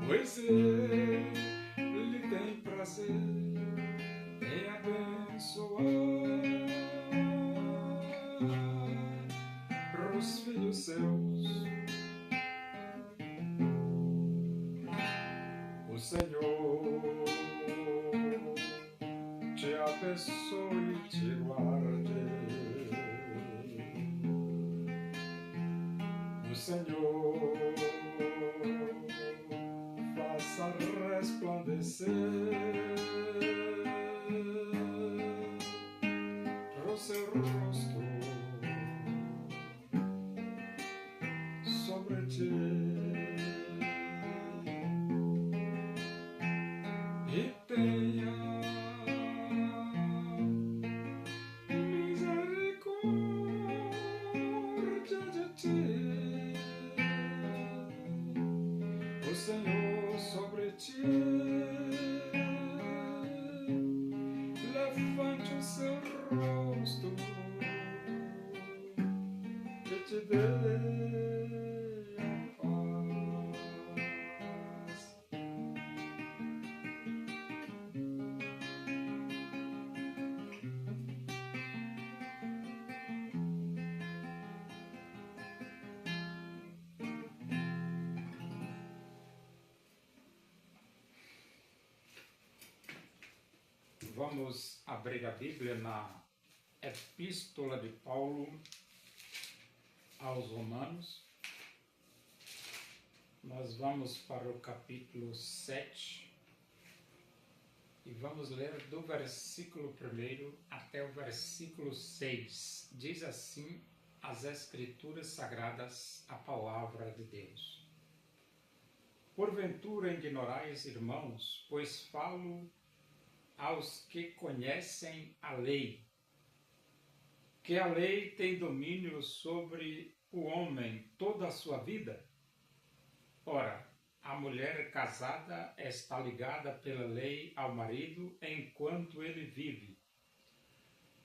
pois ele tem prazer em abençoar os filhos seus. O Senhor te abençoe e te guarde. O Senhor faça resplandecer o seu rosto sobre ti e tenha misericórdia de ti. O Senhor sobre ti levante o seu rosto e te dê a paz. Vamos abrir a Bíblia na Epístola de Paulo aos Romanos. Nós vamos para o capítulo 7 e vamos ler do versículo 1 até o versículo 6. Diz assim as Escrituras Sagradas, a palavra de Deus. Porventura ignorais, irmãos, pois falo aos que conhecem a lei, que a lei tem domínio sobre o homem toda a sua vida? Ora, a mulher casada está ligada pela lei ao marido enquanto ele vive.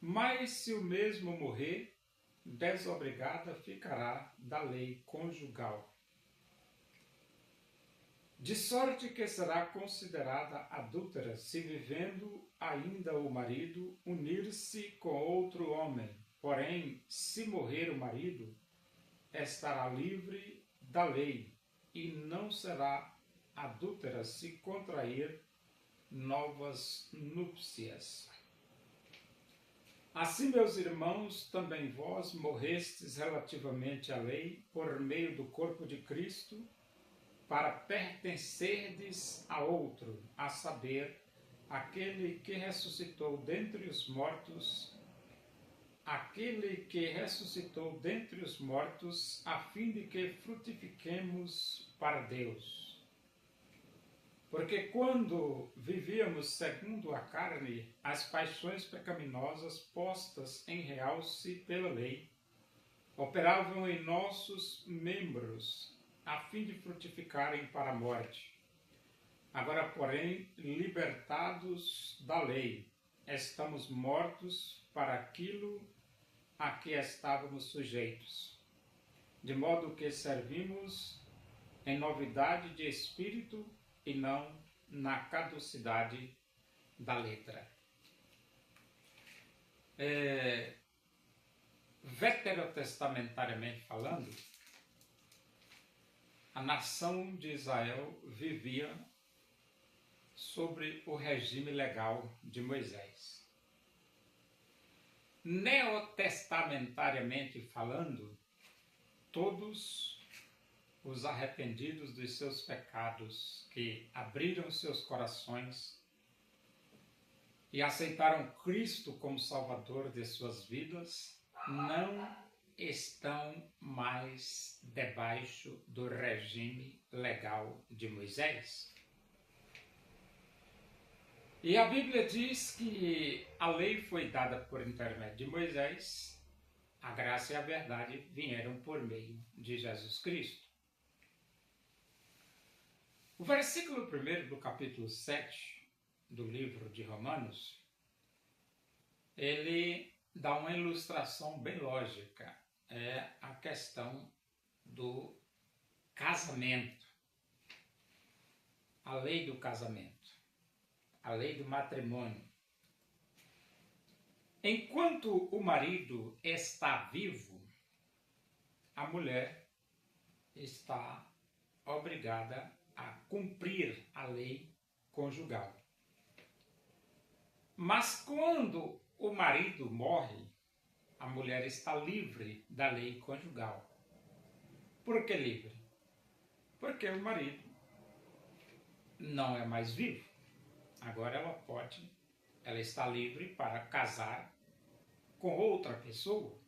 Mas se o mesmo morrer, desobrigada ficará da lei conjugal. De sorte que será considerada adúltera se vivendo ainda o marido unir-se com outro homem. Porém, se morrer o marido, estará livre da lei e não será adúltera se contrair novas núpcias. Assim, meus irmãos, também vós morrestes relativamente à lei por meio do corpo de Cristo, para pertencerdes a outro, a saber, aquele que ressuscitou dentre os mortos, a fim de que frutifiquemos para Deus. Porque quando vivíamos segundo a carne, as paixões pecaminosas postas em realce pela lei, operavam em nossos membros, a fim de frutificarem para a morte. Agora, porém, libertados da lei, estamos mortos para aquilo a que estávamos sujeitos, de modo que servimos em novidade de espírito e não na caducidade da letra. Veterotestamentariamente falando, a nação de Israel vivia sobre o regime legal de Moisés. Neotestamentariamente falando, todos os arrependidos dos seus pecados, que abriram seus corações e aceitaram Cristo como Salvador de suas vidas, não estão mais debaixo do regime legal de Moisés. E a Bíblia diz que a lei foi dada por intermédio de Moisés, a graça e a verdade vieram por meio de Jesus Cristo. O versículo 1 do capítulo 7 do livro de Romanos, ele dá uma ilustração bem lógica. É a questão do casamento. a lei do casamento, a lei do matrimônio. Enquanto o marido está vivo, a mulher está obrigada a cumprir a lei conjugal. Mas quando o marido morre, a mulher está livre da lei conjugal. Por que livre? Porque o marido não é mais vivo. Agora ela está livre para casar com outra pessoa.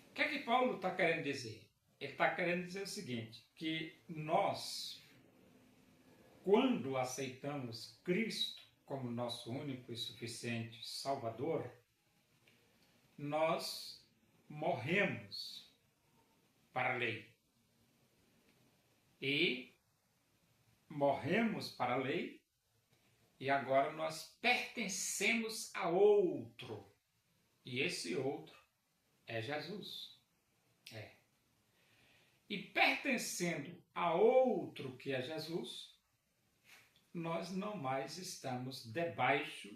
O que é que Paulo está querendo dizer? Ele está querendo dizer o seguinte, que nós, quando aceitamos Cristo como nosso único e suficiente Salvador, nós morremos para a lei. E morremos para a lei, e agora nós pertencemos a outro. E esse outro é Jesus. E pertencendo a outro que é Jesus, nós não mais estamos debaixo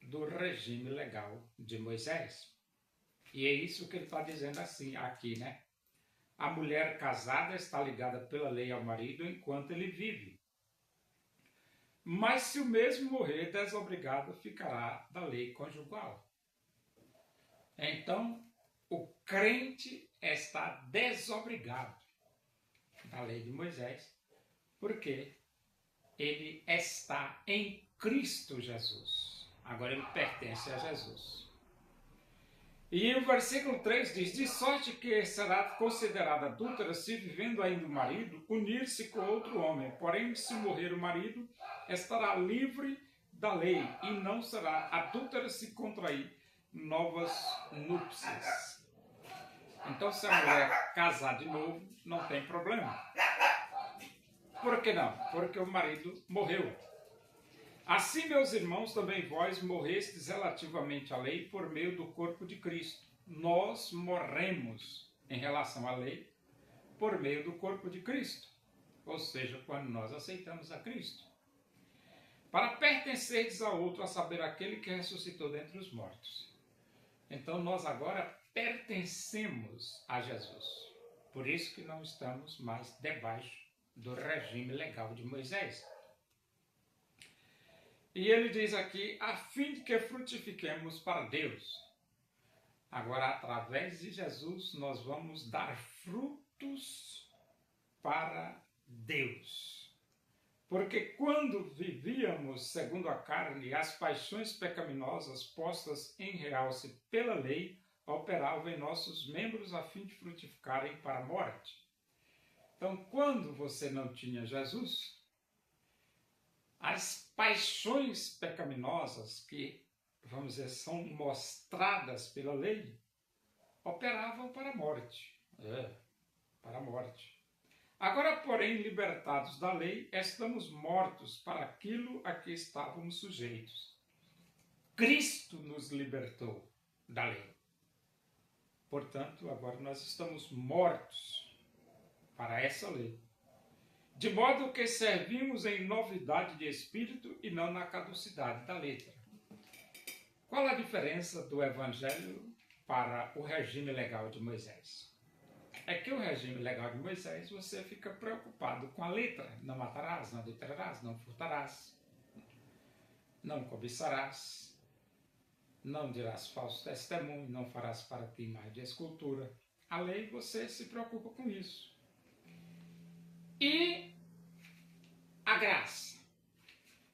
do regime legal de Moisés. E é isso que ele está dizendo assim aqui, né? A mulher casada está ligada pela lei ao marido enquanto ele vive. Mas se o mesmo morrer, desobrigado ficará da lei conjugal. Então, o crente está desobrigado da lei de Moisés, porque ele está em Cristo Jesus. Agora ele pertence a Jesus. E o versículo 3 diz, de sorte que será considerada adúltera se vivendo ainda o marido, unir-se com outro homem. Porém, se morrer o marido, estará livre da lei e não será adúltera se contrair novas núpcias. Então, se a mulher casar de novo, não tem problema. Por que não? Porque o marido morreu. Assim, meus irmãos, também vós morrestes relativamente à lei por meio do corpo de Cristo. Nós morremos em relação à lei por meio do corpo de Cristo. Ou seja, quando nós aceitamos a Cristo. Para pertencerdes a outro, a saber, aquele que ressuscitou dentre os mortos. Então, nós agora pertencemos a Jesus. Por isso que não estamos mais debaixo do regime legal de Moisés. E ele diz aqui, a fim de que frutifiquemos para Deus. Agora, através de Jesus, nós vamos dar frutos para Deus. Porque quando vivíamos segundo a carne, as paixões pecaminosas postas em realce pela lei, operavam em nossos membros a fim de frutificarem para a morte. Então, quando você não tinha Jesus, as paixões pecaminosas que, vamos dizer, são mostradas pela lei, operavam para a morte. Para a morte. Agora, porém, libertados da lei, estamos mortos para aquilo a que estávamos sujeitos. Cristo nos libertou da lei. Portanto, agora nós estamos mortos para essa lei. De modo que servimos em novidade de espírito e não na caducidade da letra. Qual a diferença do Evangelho para o regime legal de Moisés? É que o regime legal de Moisés você fica preocupado com a letra. Não matarás, não adulterarás, não furtarás, não cobiçarás, não dirás falso testemunho, não farás para ti imagem de escultura. A lei você se preocupa com isso. E a graça.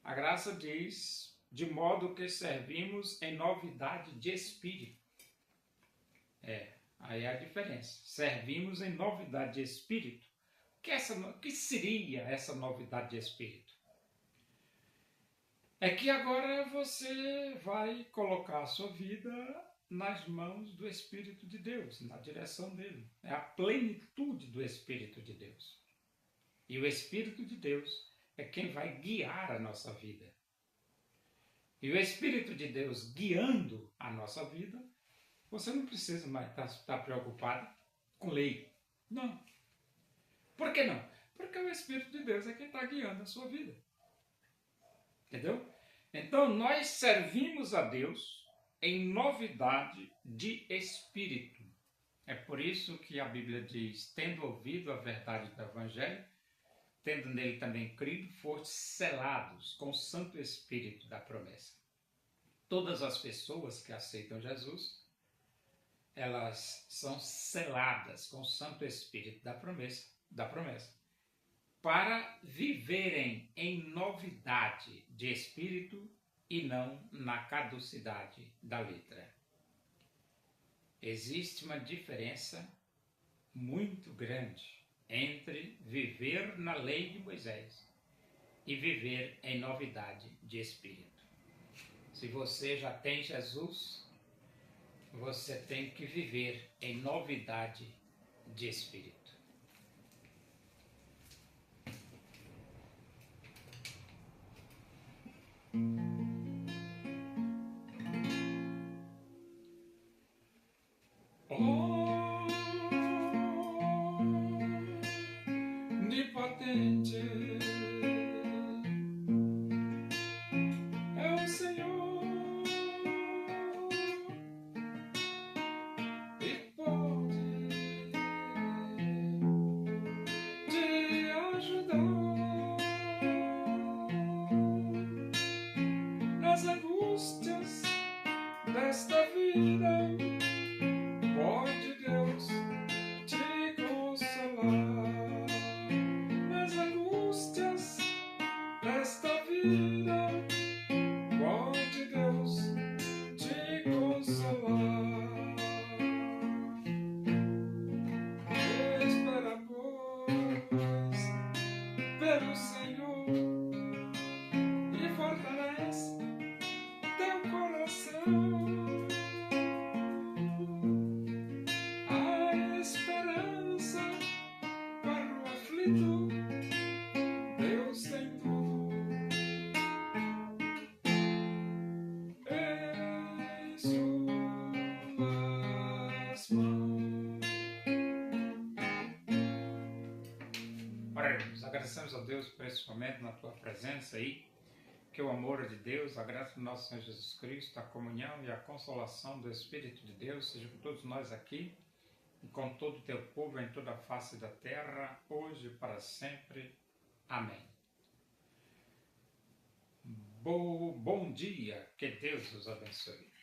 A graça diz, de modo que servimos em novidade de espírito. Aí é a diferença. Servimos em novidade de espírito. O que seria essa novidade de espírito? É que agora você vai colocar a sua vida nas mãos do Espírito de Deus, na direção dele. É a plenitude do Espírito de Deus. E o Espírito de Deus é quem vai guiar a nossa vida. E o Espírito de Deus guiando a nossa vida, você não precisa mais estar preocupado com lei. Não. Por que não? Porque o Espírito de Deus é quem está guiando a sua vida. Entendeu? Então, nós servimos a Deus em novidade de espírito. É por isso que a Bíblia diz, tendo ouvido a verdade do Evangelho, tendo nele também crido, foste selados com o Santo Espírito da promessa. Todas as pessoas que aceitam Jesus, elas são seladas com o Santo Espírito da promessa, para viverem em novidade de espírito e não na caducidade da letra. Existe uma diferença muito grande entre viver na lei de Moisés e viver em novidade de espírito. Se você já tem Jesus, você tem que viver em novidade de espírito. Onipotente é o Senhor e pode te ajudar nas angústias desta vida. Pode Deus te consolar nas angústias desta vida. Pode Deus te consolar. Espera, pois, pelo Senhor e fortalece teu coração. Deus tem tudo em suas mãos. Oremos, agradecemos a Deus por esse momento na tua presença aí, que o amor de Deus, a graça do nosso Senhor Jesus Cristo, a comunhão e a consolação do Espírito de Deus seja com todos nós aqui e com todo o teu povo em toda a face da terra, hoje e para sempre. Amém. Bom dia, que Deus os abençoe.